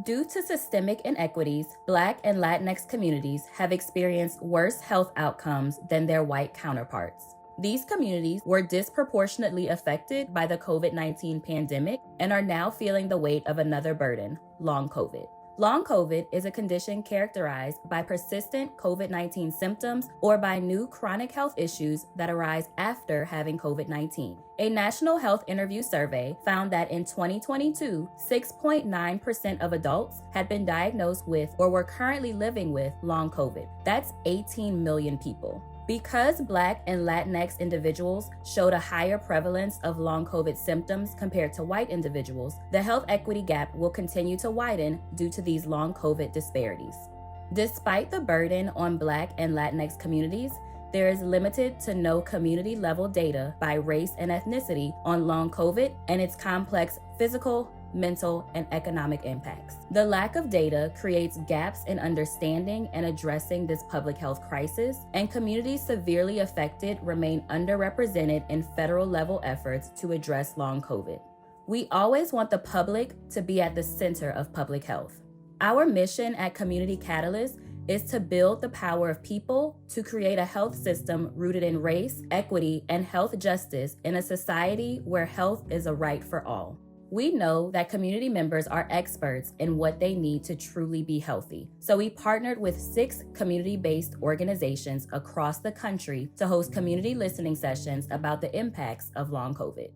Due to systemic inequities, Black and Latinx communities have experienced worse health outcomes than their white counterparts. These communities were disproportionately affected by the COVID-19 pandemic and are now feeling the weight of another burden, long COVID. Long COVID is a condition characterized by persistent COVID-19 symptoms or by new chronic health issues that arise after having COVID-19. A National Health Interview survey found that in 2022, 6.9% of adults had been diagnosed with or were currently living with long COVID. That's 18 million people. Because Black and Latinx individuals showed a higher prevalence of long COVID symptoms compared to white individuals, the health equity gap will continue to widen due to these long COVID disparities. Despite the burden on Black and Latinx communities, there is limited to no community-level data by race and ethnicity on long COVID and its complex physical, mental, and economic impacts. The lack of data creates gaps in understanding and addressing this public health crisis, and communities severely affected remain underrepresented in federal-level efforts to address long COVID. We always want the public to be at the center of public health. Our mission at Community Catalyst is to build the power of people to create a health system rooted in race, equity, and health justice in a society where health is a right for all. We know that community members are experts in what they need to truly be healthy. So we partnered with 6 community-based organizations across the country to host community listening sessions about the impacts of long COVID.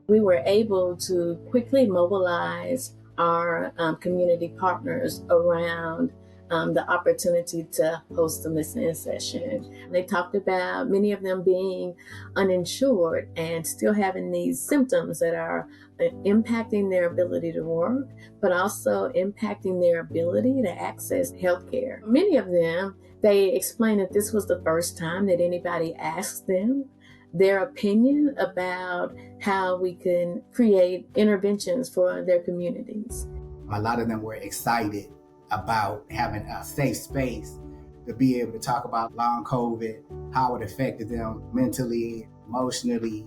We were able to quickly mobilize our community partners around the opportunity to host a listening session. They talked about many of them being uninsured and still having these symptoms that are impacting their ability to work, but also impacting their ability to access healthcare. Many of them, they explained that this was the first time that anybody asked them their opinion about how we can create interventions for their communities. A lot of them were excited about having a safe space to be able to talk about long COVID, how it affected them mentally, emotionally.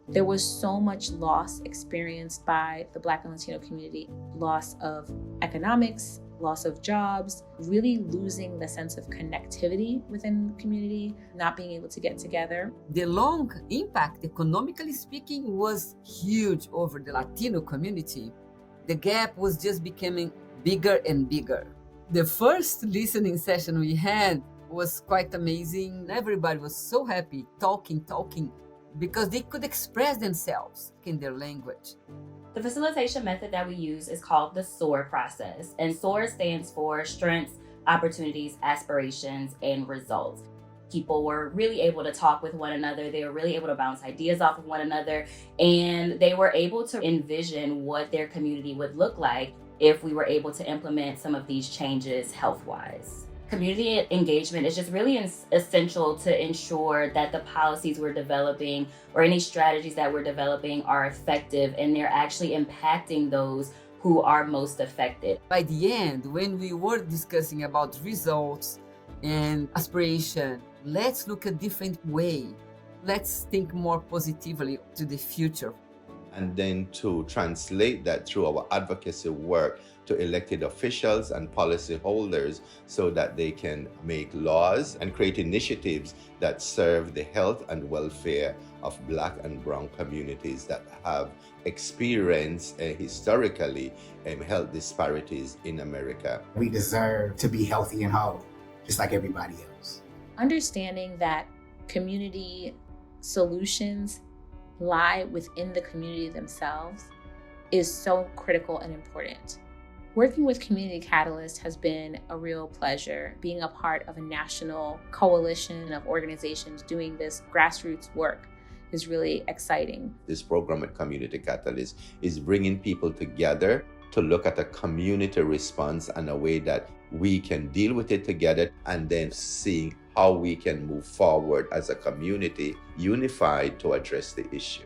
There was so much loss experienced by the Black and Latino community, loss of economics, loss of jobs, really losing the sense of connectivity within the community, not being able to get together. The long impact, economically speaking, was huge over the Latino community. The gap was just becoming bigger and bigger. The first listening session we had was quite amazing. Everybody was so happy, talking, because they could express themselves in their language. The facilitation method that we use is called the SOAR process, and SOAR stands for strengths, opportunities, aspirations, and results. People were really able to talk with one another. They were really able to bounce ideas off of one another, and they were able to envision what their community would look like if we were able to implement some of these changes health-wise. Community engagement is just really essential to ensure that the policies we're developing or any strategies that we're developing are effective and they're actually impacting those who are most affected. By the end, when we were discussing about results and aspiration, let's look a different way. Let's think more positively to the future. And then to translate that through our advocacy work to elected officials and policy holders so that they can make laws and create initiatives that serve the health and welfare of Black and Brown communities that have experienced historically health disparities in America. We deserve to be healthy and whole, just like everybody else. Understanding that community solutions lie within the community themselves is so critical and important. Working with Community Catalyst has been a real pleasure. Being a part of a national coalition of organizations doing this grassroots work is really exciting. This program at Community Catalyst is bringing people together to look at a community response and a way that we can deal with it together, and then seeing how we can move forward as a community unified to address the issue.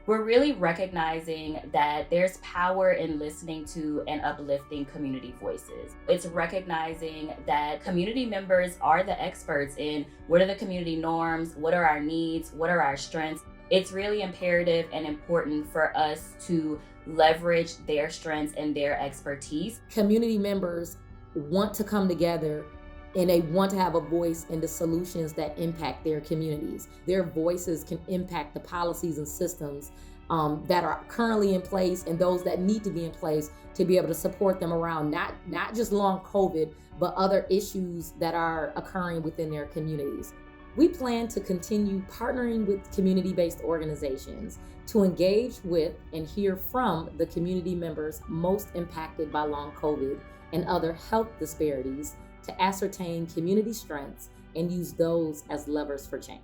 We're really recognizing that there's power in listening to and uplifting community voices. It's recognizing that community members are the experts in what are the community norms, what are our needs, what are our strengths. It's really imperative and important for us to leverage their strengths and their expertise. Community members want to come together and they want to have a voice in the solutions that impact their communities. Their voices can impact the policies and systems that are currently in place and those that need to be in place to be able to support them around not just long COVID, but other issues that are occurring within their communities. We plan to continue partnering with community-based organizations to engage with and hear from the community members most impacted by long COVID and other health disparities to ascertain community strengths and use those as levers for change.